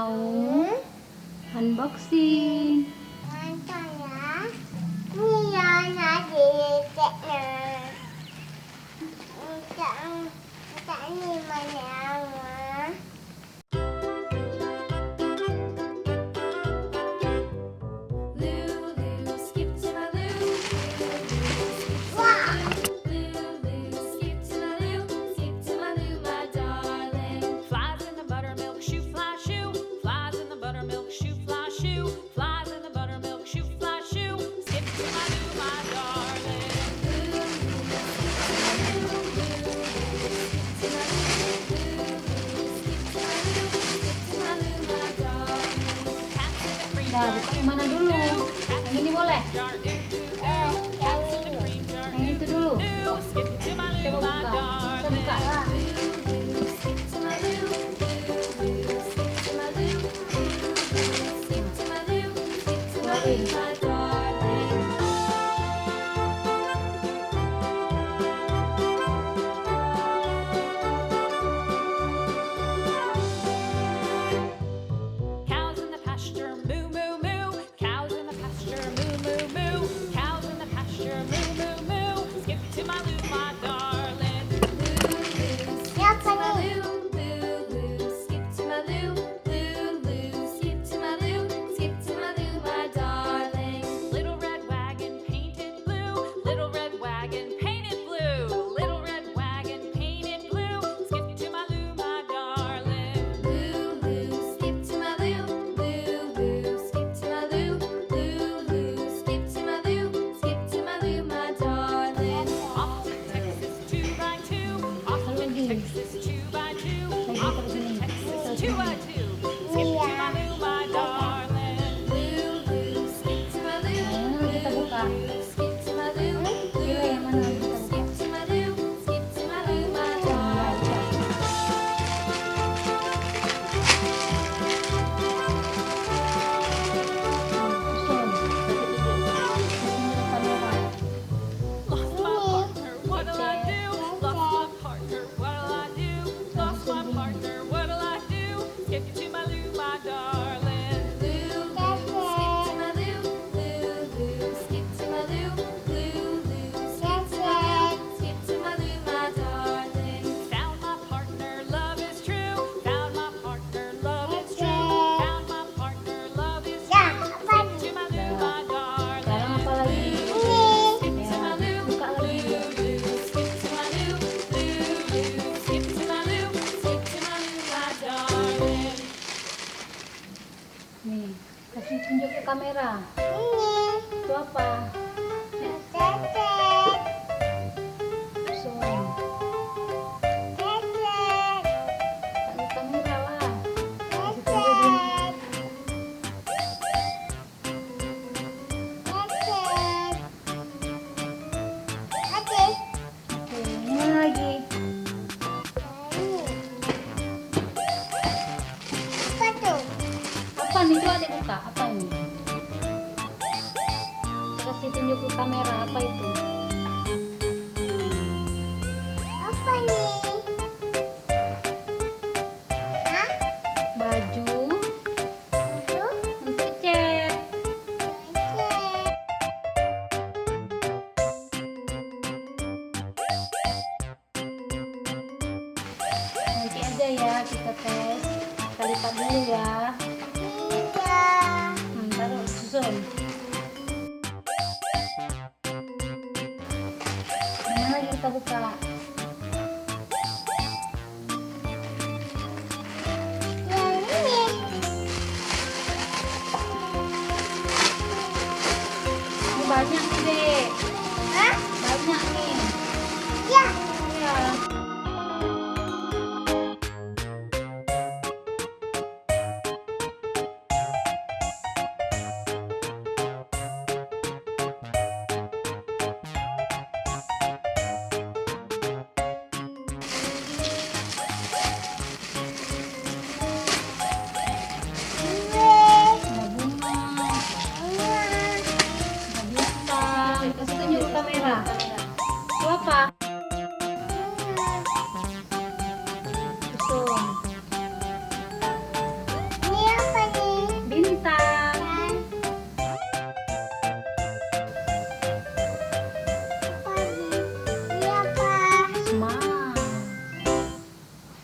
mau unboxing. Nah, buka yang mana dulu? Yang ini boleh? Yang itu dulu? Coba buka. Kita buka lah. Nih, kasih tunjuk ke kamera. Itu apa? Zoom. Kasih kamera lah. Kasih tunjukin. Oke, ini mana lagi? Apa nih? Coba dibuka. Apa ini? Kasih tunjuk ke kamera. Apa itu? Apa nih? Hah? Baju Itu? untuk cat. Nanti aja ya kita tes. Kita lipat dulu ya. Iya. Taruh susun. Mana lagi kita buka? Yang ini. Ini banyak nih, Dek. Hah? Banyak nih. Ya. Ya.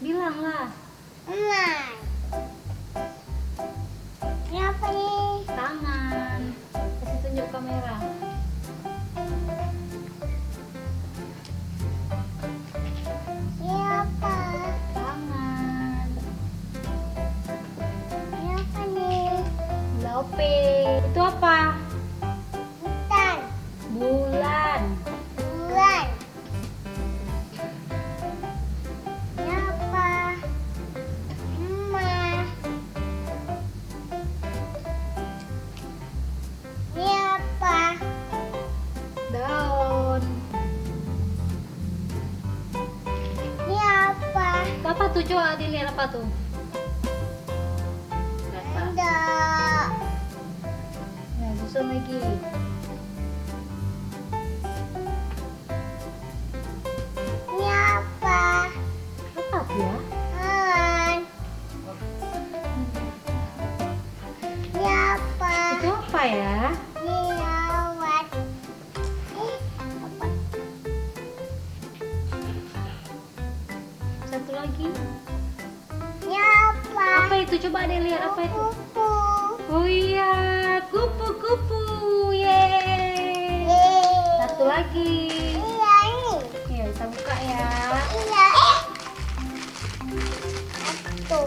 Bilang lah. Emang. Ini apa nih? Tangan. Kasih tunjuk kamera. Ini apa? Tangan. Ini apa nih? Lope. Itu apa? Hutan. Bulan. Bulan. Ini apa? Emas. Ini apa? Daun. Ini apa? Itu apa tuh? Coba dilihat apa tuh? Dapat. Enggak. Nah, susun lagi. Ini apa? Apa tuh ya? Han. Ini apa? Itu apa ya? Ini lawat. Apa? Satu lagi. Ini apa? Apa itu? Coba deh lihat apa itu. Kupu. Oh iya, kupu-kupu. Yeay. Yeay. Satu lagi. Iya ini. Ya, kita buka ya. Iya. Satu.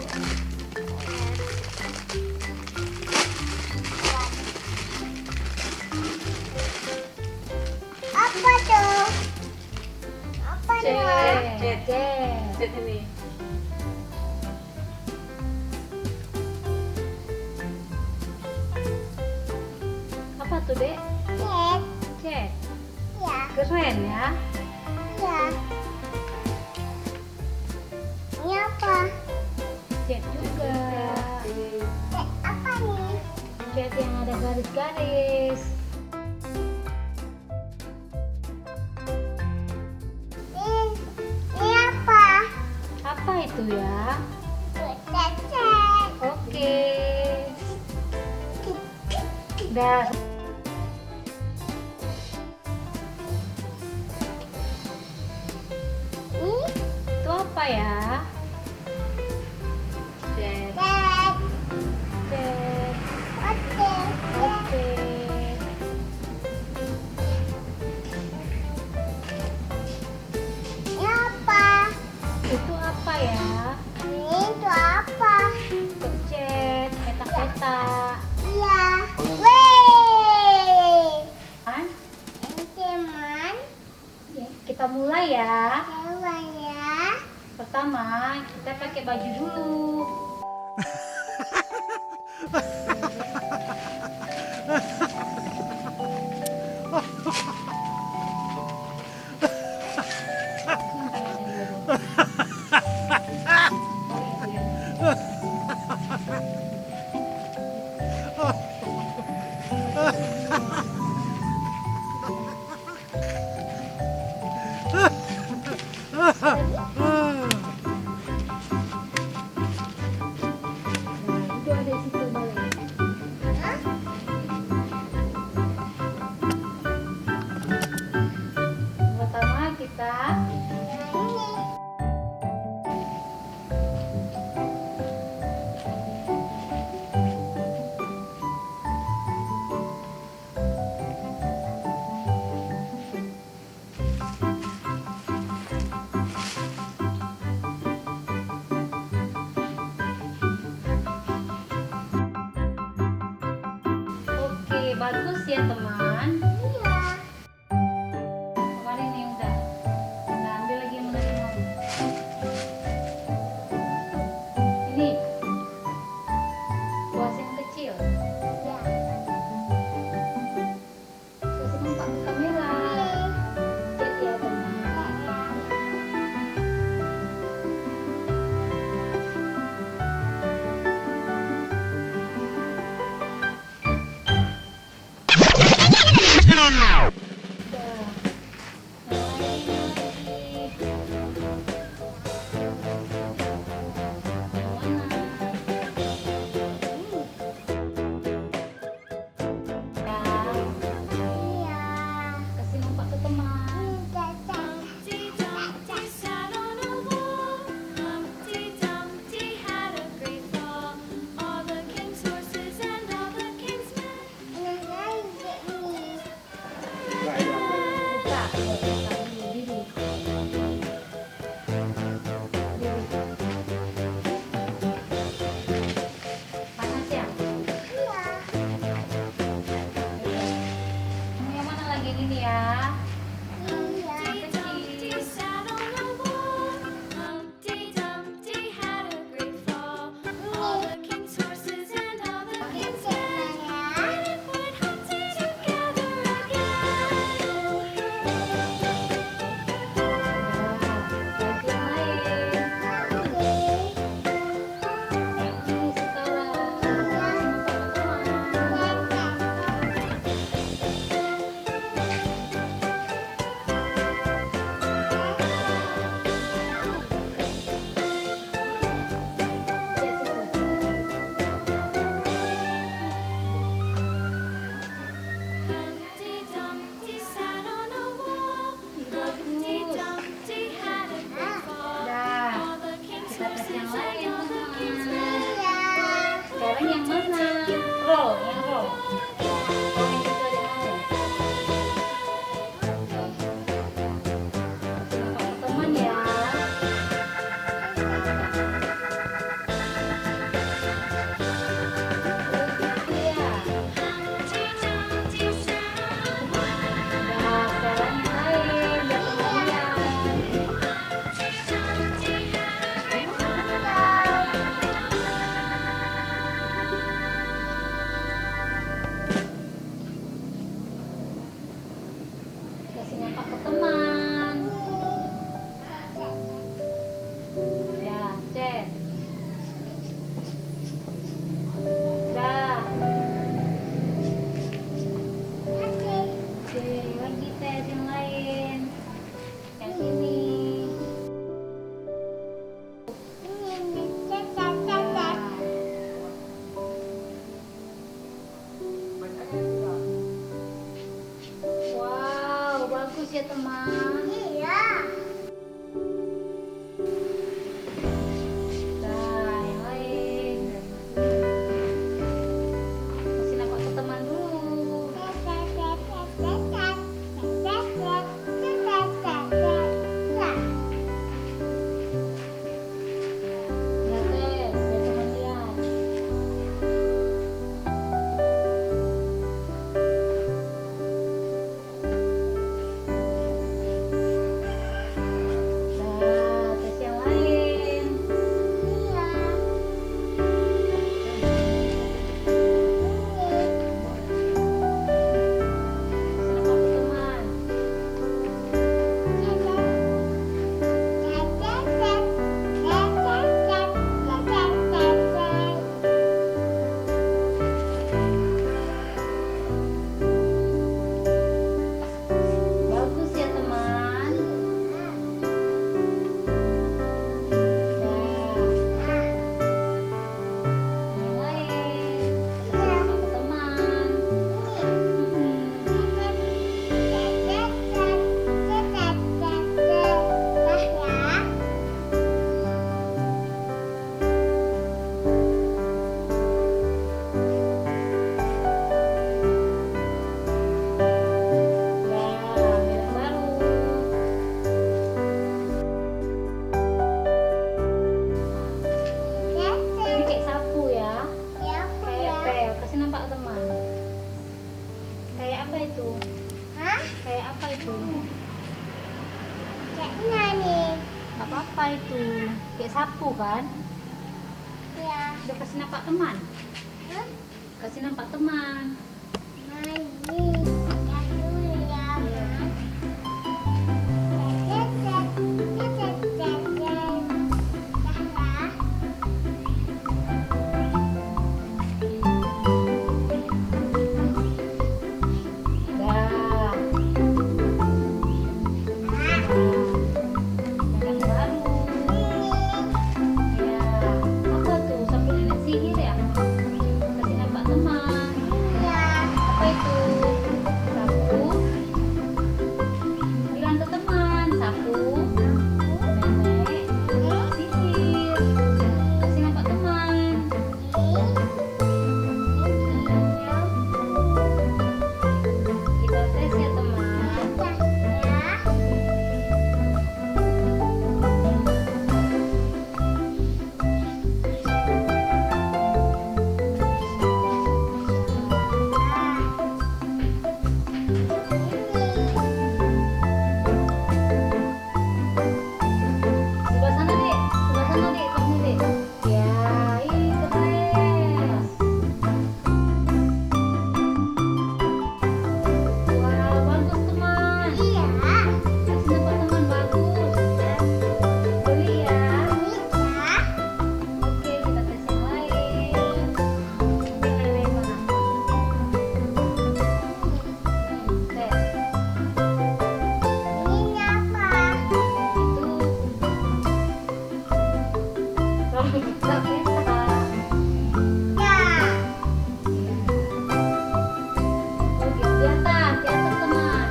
Apa tuh? Apa tuh? Cet ini. Apa tuh, Dek? Cek. Cet. Ya. Keren ya. Ya. Ini apa? Cet juga. Cek apa nih? Cet yang ada garis-garis. Ini apa? Apa itu ya? Cek. Oke. Dah. Ini Itu apa ya? Cet. cek. Cet. Oke. Oke. Ini apa? Itu apa ya? Ini itu apa? Untuk cet, petak-petak. Iya. Wey. Kan? Ini teman. Ya, kita mulai ya. Hewan ya. Pertama, kita pakai baju dulu. Udah ada situ balik. Hah? Pertama kita Ini. oke, bagus ya teman. Iya. Kemarin nih udah. Nah, ambil lagi yang mana yang mau. Ini. Buas yang kecil. Iya. Kasih nampak ke kamera. Cet ya teman. kan? Ya. Udah kasih nampak teman? Hah? Kasih nampak teman. Mandi. Ya dulu ya, Mas. Cet, cet, cet, cet, cet, cet. Dah ya. Dah. Yang baru. Ya. Apa tuh? Sambil nenek sihir ya? Kasih nampak teman. Ya. Apa itu? Sapu. Bilang ke teman. Sapu. Nenek. Sihir. Kasih nampak teman. Kita tes ya teman. Sebelah sana dek. Sebelah sana dek. Kamu dek. Ya, ih keren. Wah, bagus teman. Kasih nampak teman bagus. Beli ya. Oke, kita tes yang lain. Oke, yang lain mana? Tes. Itu rambut pesta. Oke, di atas teman.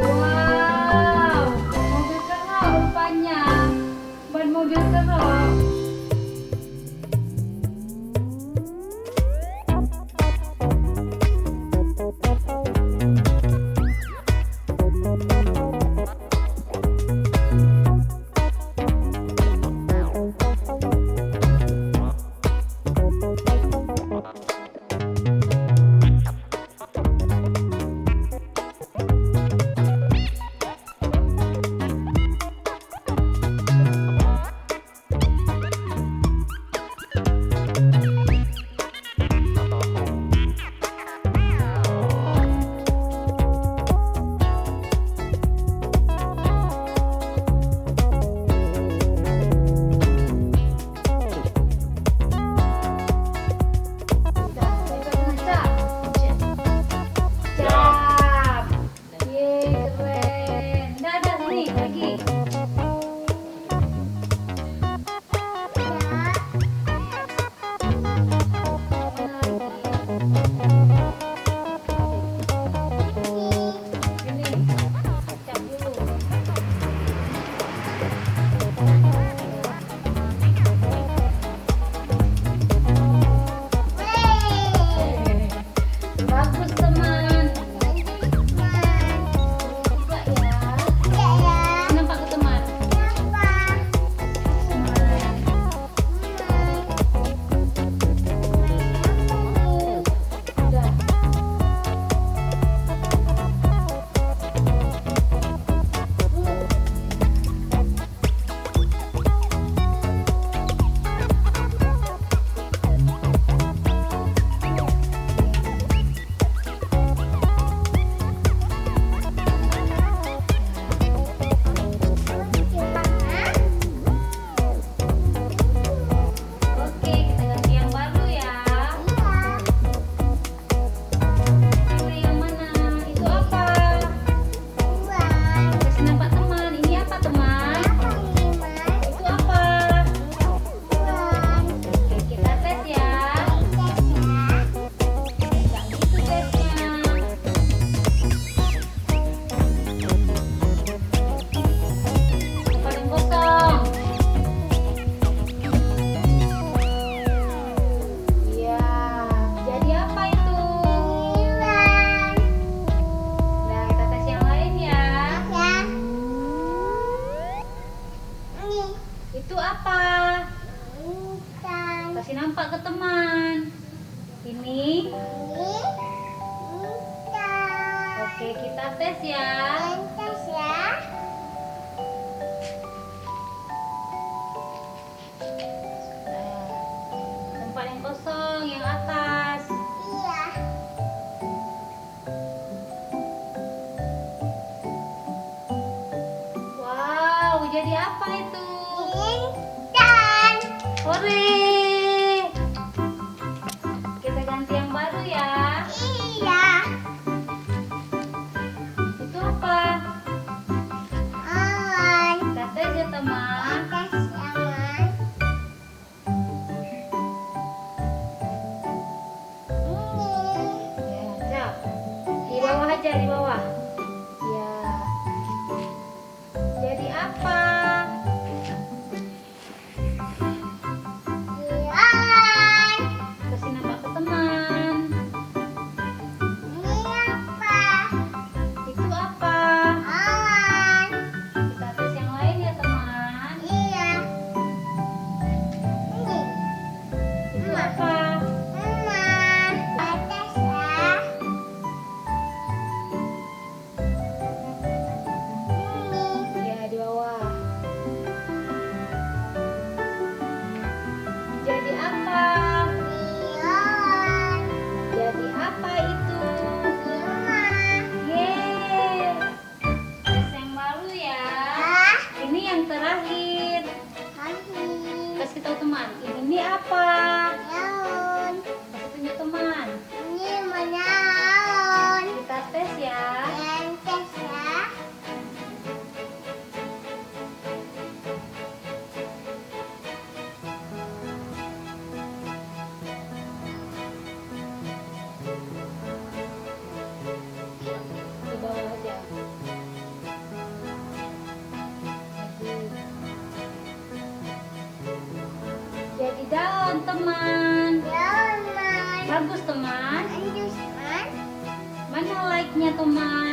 Wow, mobil kerok rupanya. Ban mobil kerok. Udah, pegang ngaca. Cap. Yeay, keren. Dah, nih, lagi. Ini, cap dulu. Bagus teman. Juga ya. Nampak ke teman. Udah. Oke, kita ganti yang baru ya. Pilih yang mana? Itu apa? Kasih nampak teman. Ini apa teman? Itu apa? Oke, kita tes ya. Nggak gitu tesnya. Paling kosong. Iya, jadi apa itu? Nah, kita tes yang lain ya. Itu apa? Kasih nampak ke teman. Ini. Oke, kita tes ya. apa itu? Intan. Hore! Kita ganti yang baru ya. Iya. Itu apa? Awan. Kata aja teman. Atas awan. Ini. Ya, cap. Di bawah aja, di bawah. Ya. Jadi apa? Awan. Kasih nama ke teman. Ini apa? Itu apa? Awan. Kita tes yang lain ya teman. Iya. Ini. Itu apa? Mama. Atas ya. Ini. Ya, di bawah. Jadi apa? Awan. Jadi apa itu? Mama. Yeay. Tes yang baru ya. Ah. Ini yang terakhir. Kaki. Kasih tahu teman. Ini apa? Daun. Kasih tunjuk teman. Ini menaun. Kita tes ya. Lantas ya. Di bawah aja. Jadi daun teman. Daun man. Bagus teman. Anjus man. Mana like-nya teman?